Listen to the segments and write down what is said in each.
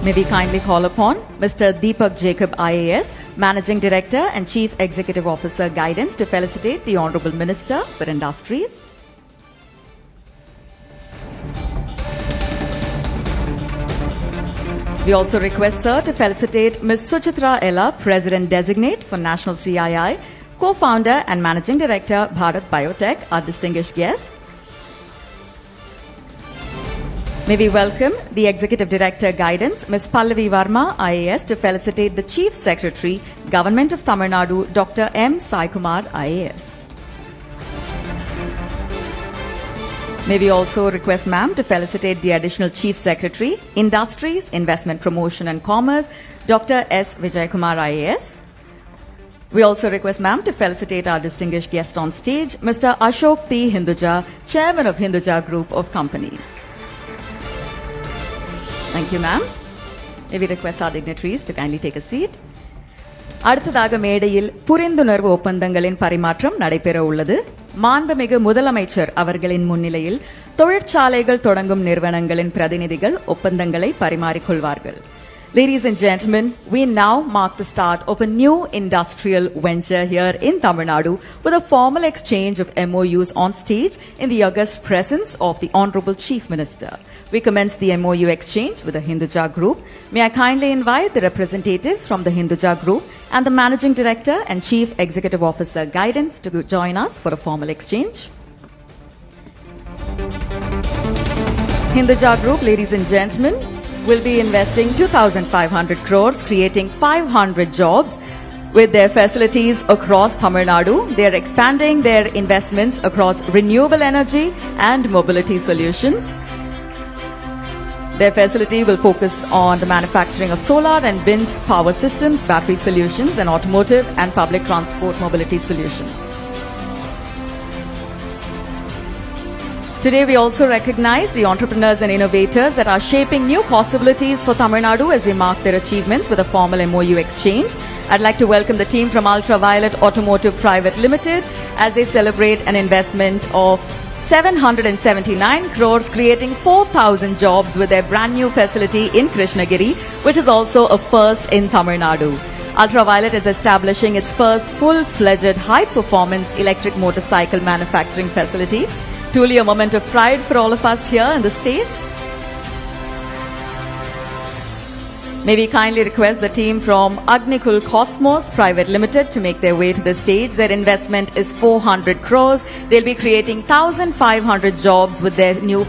May we kindly call upon Mr. Deepak Jacob IAS, Managing Director and Chief Executive Officer Guidance, to felicitate the Honourable Minister for Industries. We also request Sir to felicitate Ms. Suchitra Ella, President Designate for National CII, Co-Founder and Managing Director, Bharat Biotech, our distinguished guest. May we welcome the Executive Director Guidance, Ms. Pallavi Varma, IAS, to felicitate the Chief Secretary, Government of Tamil Nadu, Dr. M. Sai Kumar, IAS. May we also request Ma'am to felicitate the Additional Chief Secretary, Industries, Investment Promotion and Commerce, Dr. S. Vijay Kumar, IAS. We also request Ma'am to felicitate our distinguished guest on stage, Mr. Ashok P. Hinduja, Chairman of Hinduja Group of Companies. Thank you, ma'am. May we request our dignitaries to kindly take a seat. அடுத்ததாக மேடையில் புரிந்துணர்வு ஒப்பந்தங்களின் பரிமாற்றம் நடைபெற உள்ளது. மாண்புமிகு முதலமைச்சர் அவர்களின் முன்னிலையில் தொழிற்சாலைகள் தொடங்கும் நிறுவனங்களின் பிரதிநிதிகள் ஒப்பந்தங்களை பரிமாறிக்கொள்வார்கள். Ladies and gentlemen, we now mark the start of a new industrial venture here in Tamil Nadu with a formal exchange of MOUs on stage in the august presence of the Honourable Chief Minister. We commence the MOU exchange with the Hinduja Group. May I kindly invite the representatives from the Hinduja Group and the Managing Director and Chief Executive Officer Guidance to join us for a formal exchange. Hinduja Group, ladies and gentlemen, will be investing 2,500 crores, creating 500 jobs with their facilities across Tamil Nadu. They are expanding their investments across renewable energy and mobility solutions. Their facility will focus on the manufacturing of solar and wind power systems, battery solutions, and automotive and public transport mobility solutions. Today, we also recognize the entrepreneurs and innovators that are shaping new possibilities for Tamil Nadu as they mark their achievements with a formal MOU exchange. I'd like to welcome the team from Ultraviolet Automotive Private Limited as they celebrate an investment of 779 crores, creating 4,000 jobs with their brand new facility in Krishnagiri, which is also a first in Tamil Nadu. Ultraviolet is establishing its first full-fledged high-performance electric motorcycle manufacturing facility. Truly a moment of pride for all of us here in the state. May we kindly request the team from Agnikul Cosmos Private Limited to make their way to the stage. Their investment is 400 crores. They'll be creating 1,500 jobs with their new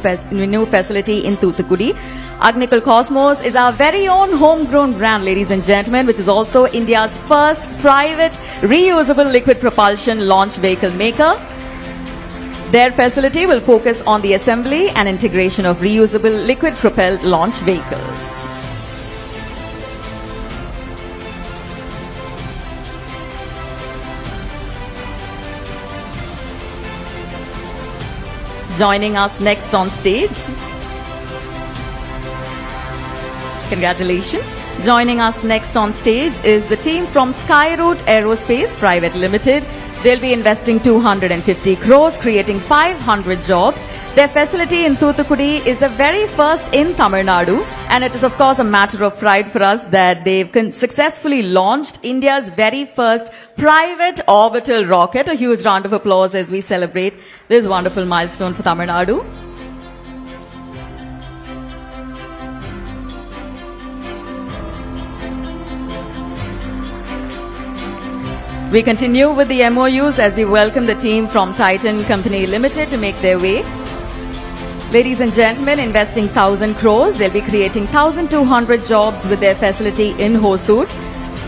facility in Thoothukudi. Agnikul Cosmos is our very own homegrown brand, ladies and gentlemen, which is also India's first private reusable liquid propulsion launch vehicle maker. Their facility will focus on the assembly and integration of reusable liquid-propelled launch vehicles. Joining us next on stage. Congratulations. Joining us next on stage is the team from Skyroot Aerospace Private Limited. They'll be investing 250 crores, creating 500 jobs. Their facility in Thoothukudi is the very first in Tamil Nadu, and it is of course a matter of pride for us that they've successfully launched India's very first private orbital rocket. A huge round of applause as we celebrate this wonderful milestone for Tamil Nadu. We continue with the MOUs as we welcome the team from Titan Company Limited to make their way. Ladies and gentlemen, investing 1,000 crores, they'll be creating 1,200 jobs with their facility in Hosur.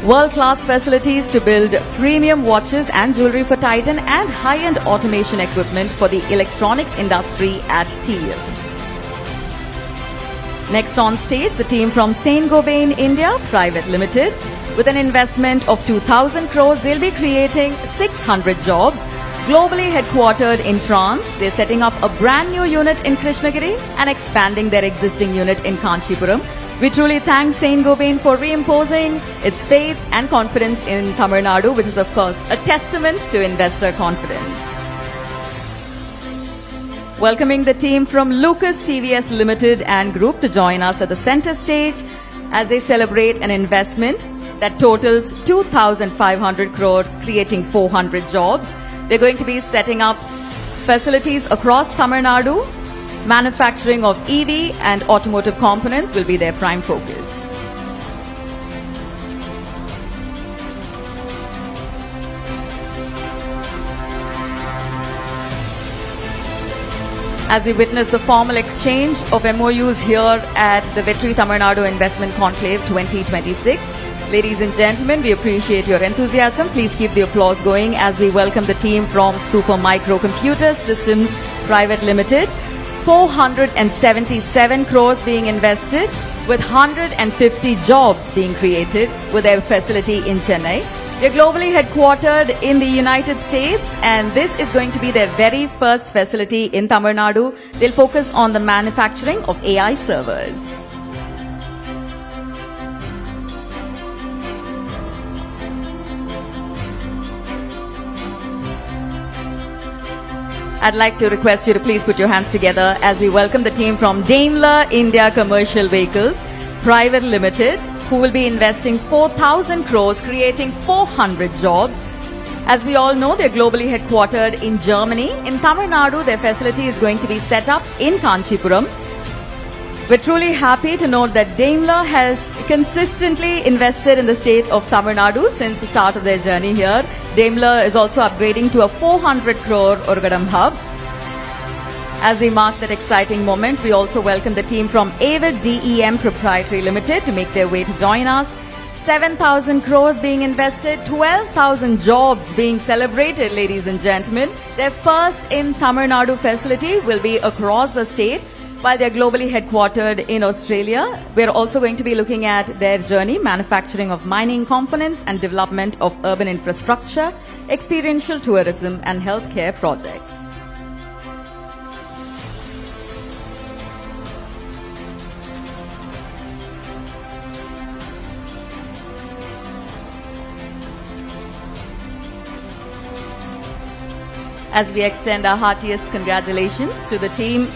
World-class facilities to build premium watches and jewelry for Titan and high-end automation equipment for the electronics industry at TL. Next on stage, the team from Saint-Gobain India Private Limited. With an investment of 2,000 crores, they'll be creating 600 jobs. Globally headquartered in France, they're setting up a brand new unit in Krishnagiri and expanding their existing unit in Kanchipuram. We truly thank Saint-Gobain for reimposing its faith and confidence in Tamil Nadu, which is of course a testament to investor confidence. Welcoming the team from Lucas TVS Limited and Group to join us at the center stage. as they celebrate an investment that totals 2,500 crores, creating 400 jobs. They're going to be setting up facilities across Tamil Nadu. Manufacturing of EV and automotive components will be their prime focus. As we witness the formal exchange of MOUs here at the Vetri Tamil Nadu Investment Conclave 2026. Ladies and gentlemen, we appreciate your enthusiasm. Please keep the applause going as we welcome the team from Super Micro Computer Systems Private Limited. 477 crores being invested, with 150 jobs being created with their facility in Chennai. They're globally headquartered in the United States, and this is going to be their very first facility in Tamil Nadu. They'll focus on the manufacturing of AI servers. I'd like to request you to please put your hands together as we welcome the team from Daimler India Commercial Vehicles Private Limited, who will be investing 4,000 crores, creating 400 jobs. As we all know, they're globally headquartered in Germany. In Tamil Nadu, their facility is going to be set up in Kanchipuram. We're truly happy to note that Daimler has consistently invested in the state of Tamil Nadu since the start of their journey here. Daimler is also upgrading to a 400 crore Oragadam hub. As we mark that exciting moment, we also welcome the team from Avid DEM Proprietary Limited to make their way to join us. 7,000 crores being invested, 12,000 jobs being celebrated, ladies and gentlemen. Their first in Tamil Nadu facility will be across the state. While they're globally headquartered in Australia, we're also going to be looking at their journey, manufacturing of mining components and development of urban infrastructure, experiential tourism and healthcare projects. As we extend our heartiest congratulations to the team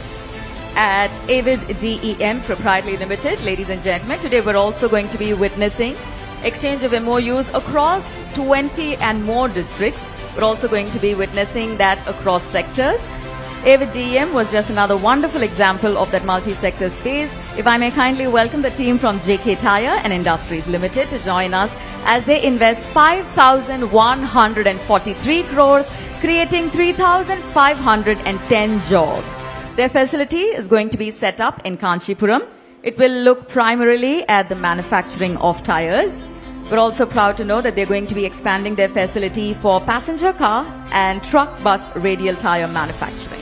at Avid DEM Proprietary Limited. Ladies and gentlemen, today we're also going to be witnessing exchange of MOUs across 20 and more districts. We're also going to be witnessing that across sectors. Avid DEM was just another wonderful example of that multi-sector space. If I may kindly welcome the team from JK Tyre and Industries Limited to join us as they invest 5,143 crores, creating 3,510 jobs. Their facility is going to be set up in Kanchipuram. It will look primarily at the manufacturing of tires. We're also proud to know that they're going to be expanding their facility for passenger car and truck bus radial tire manufacturing.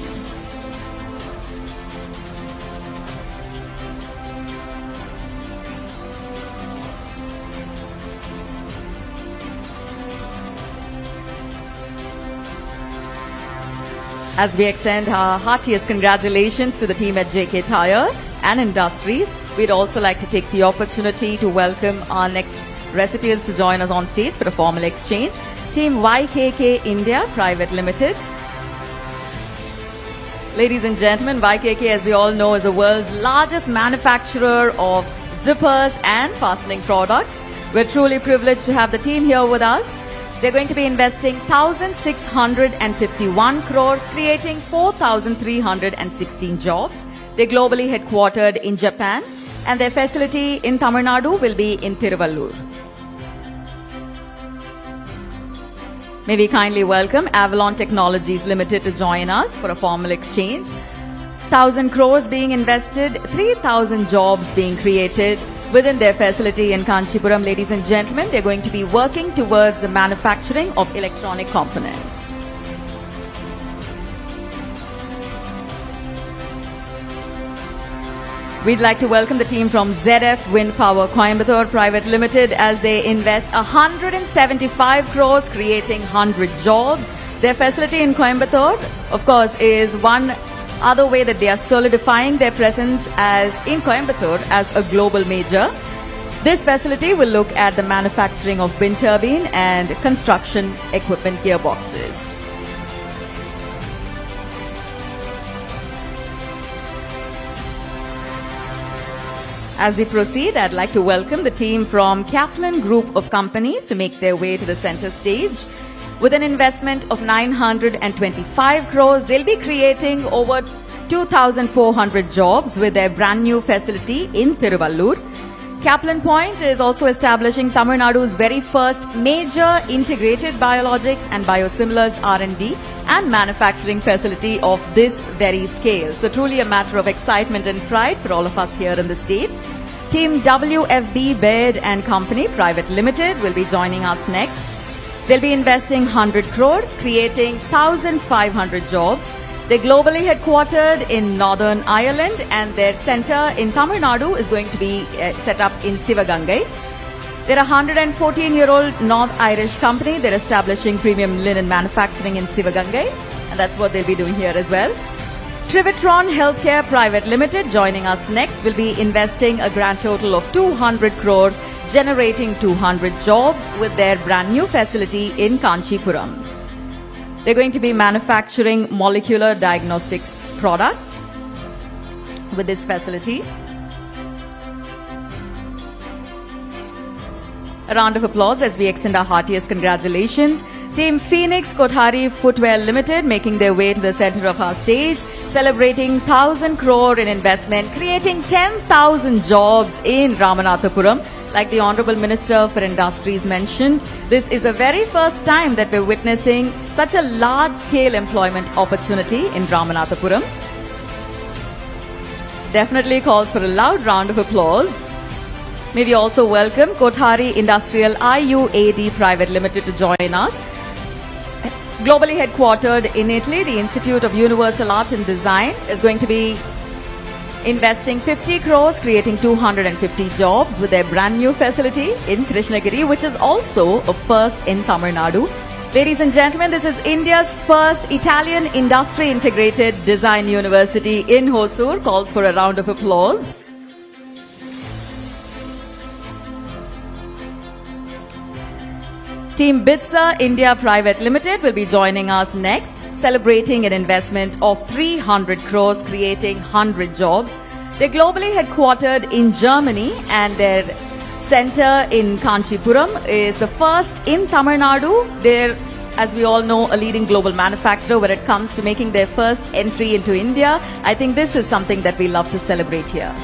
As we extend our heartiest congratulations to the team at JK Tyre and Industries, we'd also like to take the opportunity to welcome our next recipients to join us on stage for a formal exchange. Team YKK India Private Limited. Ladies and gentlemen, YKK, as we all know, is the world's largest manufacturer of zippers and fastening products. We're truly privileged to have the team here with us. They're going to be investing 1,651 crores, creating 4,316 jobs. They're globally headquartered in Japan, and their facility in Tamil Nadu will be in Tiruvallur. May we kindly welcome Avalon Technologies Limited to join us for a formal exchange. 1,000 crores being invested, 3,000 jobs being created within their facility in Kanchipuram. Ladies and gentlemen, they're going to be working towards the manufacturing of electronic components. We'd like to welcome the team from ZF Wind Power Coimbatore Private Limited as they invest 175 crores, creating 100 jobs. Their facility in Coimbatore, of course, is one other way that they are solidifying their presence as in Coimbatore as a global major. This facility will look at the manufacturing of wind turbine and construction equipment gearboxes. As we proceed, I'd like to welcome the team from Kaplan Group of Companies to make their way to the center stage. With an investment of 925 crores, they'll be creating over 2,400 jobs with their brand new facility in Tiruvallur. Kaplan Point is also establishing Tamil Nadu's very first major integrated biologics and biosimilars R&D and manufacturing facility of this very scale. So truly a matter of excitement and pride for all of us here in the state. Team WFB Baird and Company Private Limited will be joining us next. They'll be investing 100 crores, creating 1,500 jobs. They're globally headquartered in Northern Ireland and their center in Tamil Nadu is going to be set up in Sivagangai. They're a 114-year-old North Irish company. They're establishing premium linen manufacturing in Sivagangai, and that's what they'll be doing here as well. Trivitron Healthcare Private Limited joining us next will be investing a grand total of 200 crores, generating 200 jobs with their brand new facility in Kanchipuram. They're going to be manufacturing molecular diagnostics products with this facility. A round of applause as we extend our heartiest congratulations. Team Phoenix Kothari Footwear Limited making their way to the center of our stage, celebrating 1,000 crore in investment, creating 10,000 jobs in Ramanathapuram. Like the Honorable Minister for Industries mentioned, this is the very first time that we're witnessing such a large-scale employment opportunity in Ramanathapuram. Definitely calls for a loud round of applause. May we also welcome Kothari Industrial IUAD Private Limited to join us. Globally headquartered in Italy, the Institute of Universal Art and Design is going to be investing 50 crores, creating 250 jobs with their brand new facility in Krishnagiri, which is also a first in Tamil Nadu. Ladies and gentlemen, this is India's first Italian industry integrated design university in Hosur. Calls for a round of applause. Team Bitsa India Private Limited will be joining us next, celebrating an investment of 300 crores, creating 100 jobs. They're globally headquartered in Germany and their center in Kanchipuram is the first in Tamil Nadu. They're, as we all know, a leading global manufacturer when it comes to making their first entry into India. I think this is something that we love to celebrate here.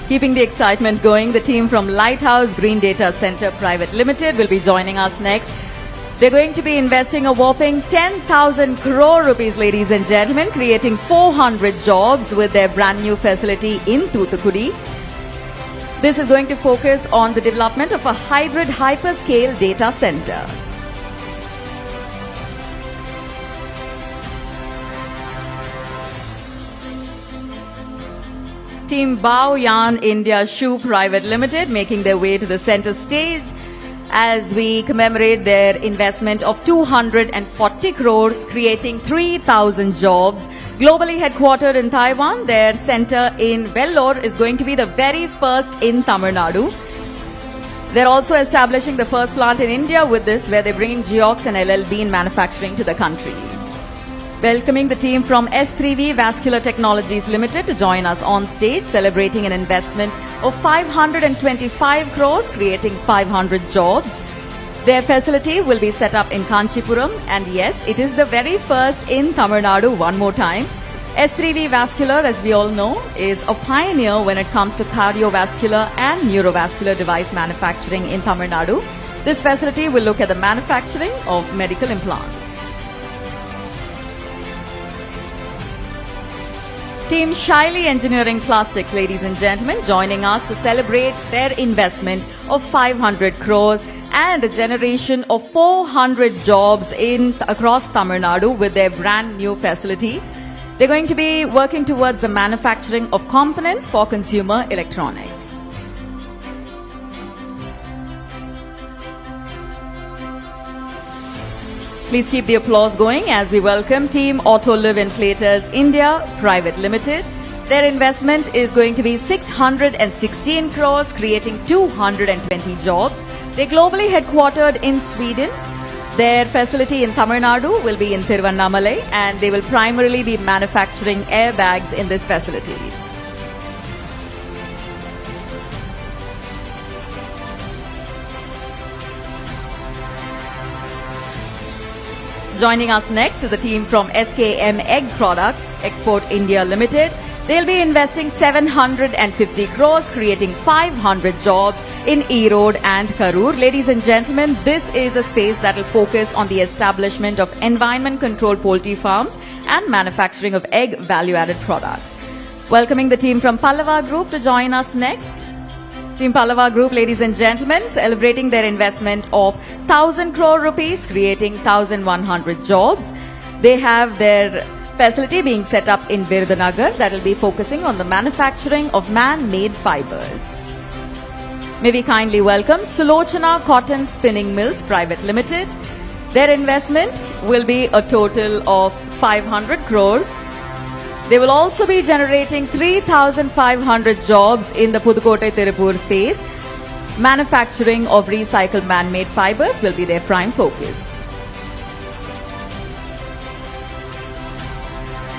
Keeping the excitement going, the team from Lighthouse Green Data Center Private Limited will be joining us next. They're going to be investing a whopping 10,000 crore rupees, ladies and gentlemen, creating 400 jobs with their brand new facility in Thoothukudi. This is going to focus on the development of a hybrid hyperscale data center. Team Bao Yan India Shoe Private Limited making their way to the center stage as we commemorate their investment of 240 crores, creating 3,000 jobs. Globally headquartered in Taiwan, their center in Vellore is going to be the very first in Tamil Nadu. They're also establishing the first plant in India with this, where they're bringing Geox and LLB in manufacturing to the country. Welcoming the team from S3V Vascular Technologies Limited to join us on stage, celebrating an investment of 525 crores, creating 500 jobs. Their facility will be set up in Kanchipuram, and yes, it is the very first in Tamil Nadu one more time. S3V Vascular, as we all know, is a pioneer when it comes to cardiovascular and neurovascular device manufacturing in Tamil Nadu. This facility will look at the manufacturing of medical implants. Team Shaili Engineering Plastics, ladies and gentlemen, joining us to celebrate their investment of 500 crores and a generation of 400 jobs across Tamil Nadu with their brand new facility. They're going to be working towards the manufacturing of components for consumer electronics. Please keep the applause going as we welcome Team Autoliv Inflators India Private Limited. Their investment is going to be 616 crores, creating 220 jobs. They're globally headquartered in Sweden. Their facility in Tamil Nadu will be in Thiruvannamalai, and they will primarily be manufacturing airbags in this facility. Joining us next is the team from SKM Egg Products, Export India Limited. They'll be investing 750 crores, creating 500 jobs in Erode and Karur. Ladies and gentlemen, this is a space that will focus on the establishment of environment-controlled poultry farms and manufacturing of egg value-added products. Welcoming the team from Pallava Group to join us next. Team Pallava Group, ladies and gentlemen, celebrating their investment of 1,000 crore rupees, creating 1,100 jobs. They have their facility being set up in Virudhunagar that will be focusing on the manufacturing of man-made fibers. May we kindly welcome Sulochana Cotton Spinning Mills Private Limited. Their investment will be a total of 500 crores. They will also be generating 3,500 jobs in the Pudukkottai Tirupur space. Manufacturing of recycled man-made fibers will be their prime focus.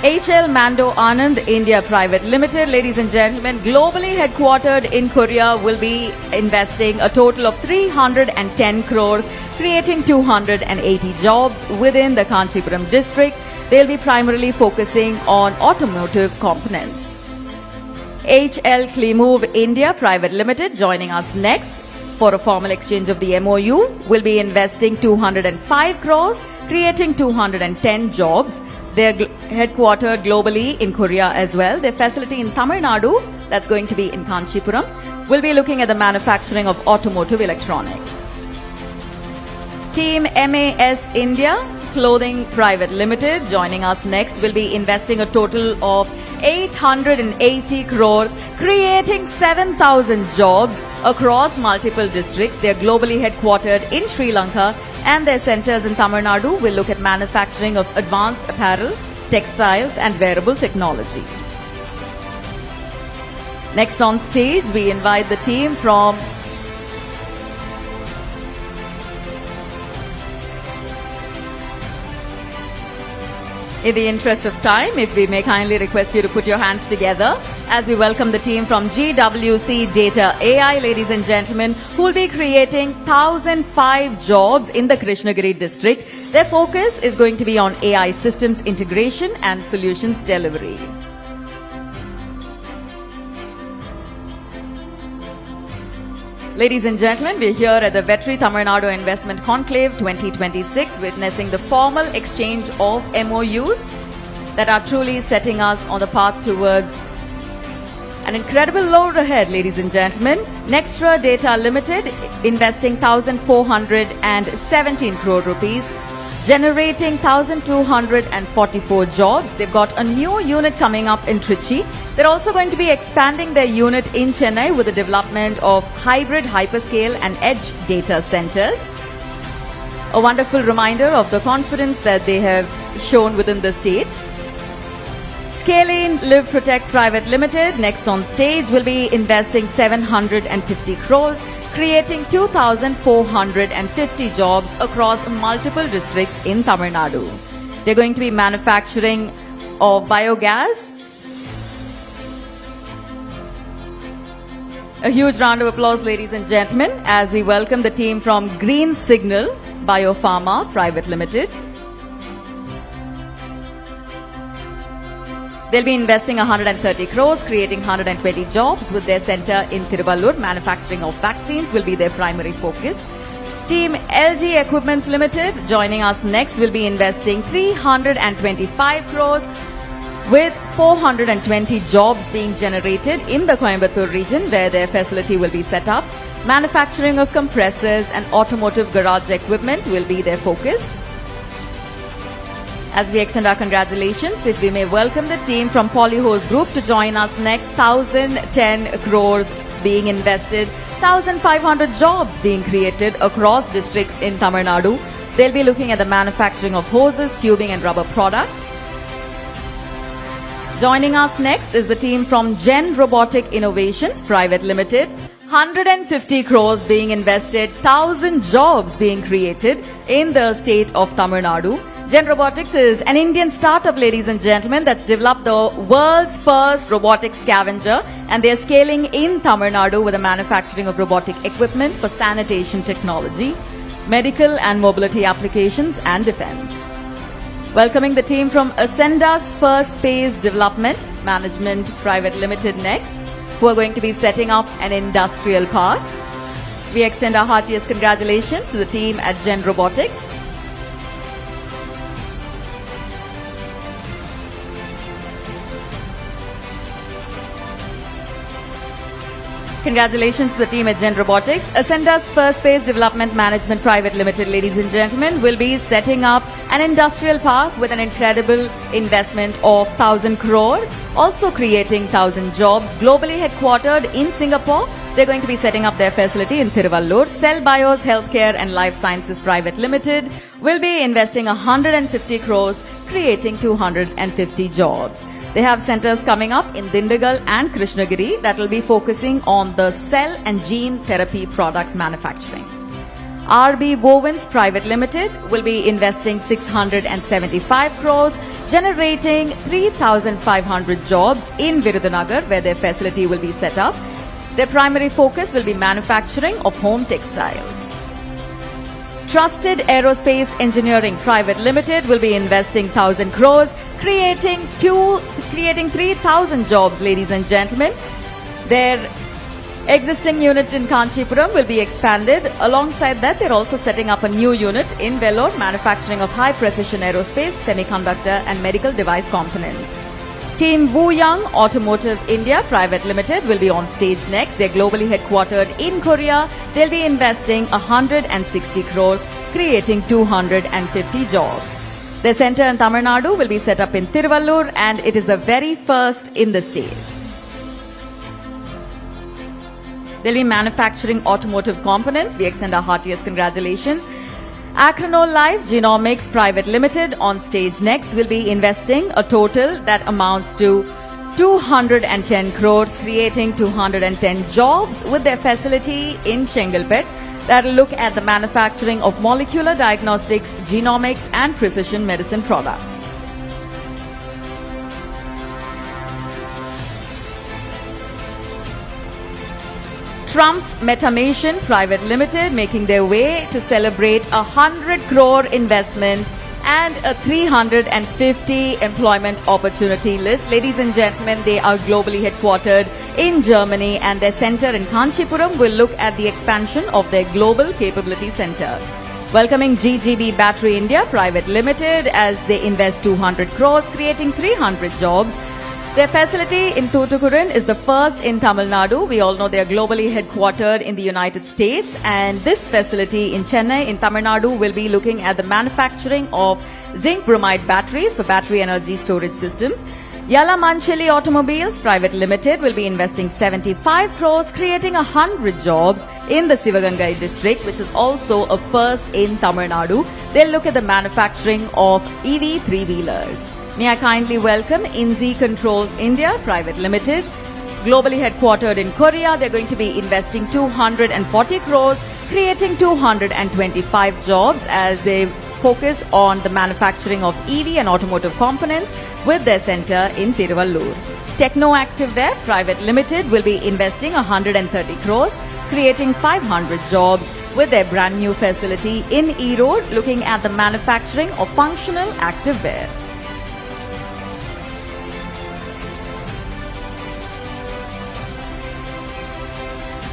HL Mando Anand India Private Limited, ladies and gentlemen, globally headquartered in Korea, will be investing a total of 310 crores, creating 280 jobs within the Kanchipuram district. They'll be primarily focusing on automotive components. HL Climove India Private Limited, joining us next for a formal exchange of the MOU, will be investing 205 crores, creating 210 jobs. They're headquartered globally in Korea as well. Their facility in Tamil Nadu, that's going to be in Kanchipuram, will be looking at the manufacturing of automotive electronics. Team MAS India Clothing Private Limited, joining us next, will be investing a total of 880 crores, creating 7,000 jobs across multiple districts. They are globally headquartered in Sri Lanka, and their centers in Tamil Nadu will look at manufacturing of advanced apparel, textiles and wearable technology. Next on stage, we invite the team from In the interest of time, if we may kindly request you to put your hands together as we welcome the team from GWC Data AI, ladies and gentlemen, who will be creating 1,005 jobs in the Krishnagiri district. Their focus is going to be on AI systems integration and solutions delivery. Ladies and gentlemen, we're here at the Vetri Tamil Nadu Investment Conclave 2026, witnessing the formal exchange of MOUs that are truly setting us on the path towards an incredible load ahead, ladies and gentlemen. Nextra Data Limited investing 1,417 crore rupees, generating 1,244 jobs. They've got a new unit coming up in Trichy. They're also going to be expanding their unit in Chennai with the development of hybrid hyperscale and edge data centers. A wonderful reminder of the confidence that they have shown within the state. Scalene Live Protect Private Limited, next on stage, will be investing 750 crores, creating 2,450 jobs across multiple districts in Tamil Nadu. They're going to be manufacturing of biogas. A huge round of applause, ladies and gentlemen, as we welcome the team from Green Signal Biopharma Private Limited. They'll be investing 130 crores, creating 120 jobs with their center in Tiruvallur. Manufacturing of vaccines will be their primary focus. Team LG Equipments Limited, joining us next, will be investing 325 crores with 420 jobs being generated in the Coimbatore region, where their facility will be set up. Manufacturing of compressors and automotive garage equipment will be their focus. As we extend our congratulations, if we may welcome the team from Polyhose Group to join us next. 1,010 crores being invested, 1,500 jobs being created across districts in Tamil Nadu. They'll be looking at the manufacturing of hoses, tubing and rubber products. Joining us next is the team from Gen Robotic Innovations Private Limited. 150 crores being invested, 1,000 jobs being created in the state of Tamil Nadu. Gen Robotics is an Indian startup, ladies and gentlemen, that's developed the world's first robotic scavenger, and they're scaling in Tamil Nadu with the manufacturing of robotic equipment for sanitation technology, medical and mobility applications, and defense. Welcoming the team from Ascenda's First Space Development Management Private Limited next, who are going to be setting up an industrial park. We extend our heartiest congratulations to the team at Gen Robotics. Congratulations to the team at Gen Robotics. Ascenda's First Space Development Management Private Limited, ladies and gentlemen, will be setting up an industrial park with an incredible investment of 1,000 crores, also creating 1,000 jobs, globally headquartered in Singapore. They're going to be setting up their facility in Tiruvallur. Cell Bios Healthcare and Life Sciences Private Limited will be investing 150 crores, creating 250 jobs. They have centers coming up in Dindigul and Krishnagiri that will be focusing on the cell and gene therapy products manufacturing. RB Wovens Private Limited will be investing 675 crores, generating 3,500 jobs in Virudhunagar, where their facility will be set up. Their primary focus will be manufacturing of home textiles. Trusted Aerospace Engineering Private Limited will be investing 1,000 crores, creating 3,000 jobs, ladies and gentlemen. Their existing unit in Kanchipuram will be expanded. Alongside that, they're also setting up a new unit in Vellore, manufacturing of high-precision aerospace, semiconductor and medical device components. Team Wu Young Automotive India Private Limited will be on stage next. They're globally headquartered in Korea. They'll be investing 160 crores, creating 250 jobs. Their center in Tamil Nadu will be set up in Tiruvallur, and it is the very first in the state. They'll be manufacturing automotive components. We extend our heartiest congratulations. Acronol Life Genomics Private Limited on stage next will be investing a total that amounts to 210 crores, creating 210 jobs with their facility in Chengalpet that will look at the manufacturing of molecular diagnostics, genomics and precision medicine products. Trump Metamation Private Limited making their way to celebrate 100 crore investment and a 350 employment opportunity list. Ladies and gentlemen, they are globally headquartered in Germany, and their center in Kanchipuram will look at the expansion of their global capability center. Welcoming GGB Battery India Private Limited as they invest 200 crores, creating 300 jobs. Their facility in Thoothukudi is the first in Tamil Nadu. We all know they are globally headquartered in the United States, and this facility in Chennai in Tamil Nadu will be looking at the manufacturing of zinc bromide batteries for battery energy storage systems. Yalamanchili Automobiles Private Limited will be investing 75 crores, creating 100 jobs in the Sivagangai district, which is also a first in Tamil Nadu. They'll look at the manufacturing of EV three-wheelers. May I kindly welcome INZI Controls India Private Limited. Globally headquartered in Korea, they're going to be investing 240 crores, creating 225 jobs as they focus on the manufacturing of EV and automotive components with their center in Tiruvallur. Techno Activewear Private Limited will be investing 130 crores, creating 500 jobs with their brand new facility in Erode, looking at the manufacturing of functional activewear.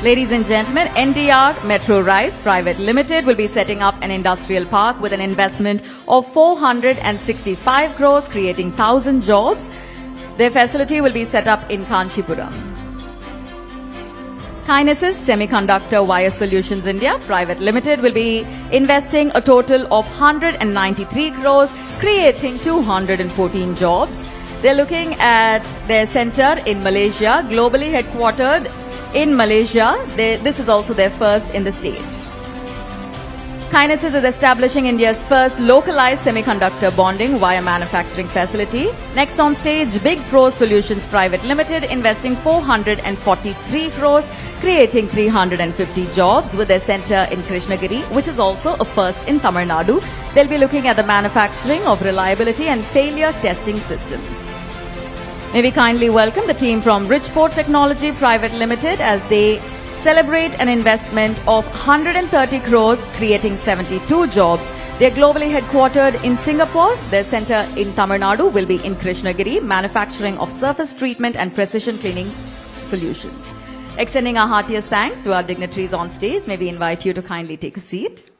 Ladies and gentlemen, NDR Metro Rise Private Limited will be setting up an industrial park with an investment of 465 crores, creating 1,000 jobs. Their facility will be set up in Kanchipuram. Kinesis Semiconductor Wire Solutions India Private Limited will be investing a total of 193 crores, creating 214 jobs. They're looking at their center in Malaysia, globally headquartered in Malaysia. This is also their first in the state. Kinesis is establishing India's first localized semiconductor bonding wire manufacturing facility. Next on stage, Big Pro Solutions Private Limited investing 443 crores, creating 350 jobs with their center in Krishnagiri, which is also a first in Tamil Nadu. They'll be looking at the manufacturing of reliability and failure testing systems. May we kindly welcome the team from Richport Technology Private Limited as they celebrate an investment of 130 crores, creating 72 jobs. They're globally headquartered in Singapore. Their center in Tamil Nadu will be in Krishnagiri, manufacturing of surface treatment and precision cleaning solutions. Extending our heartiest thanks to our dignitaries on stage, may we invite you to kindly take a seat.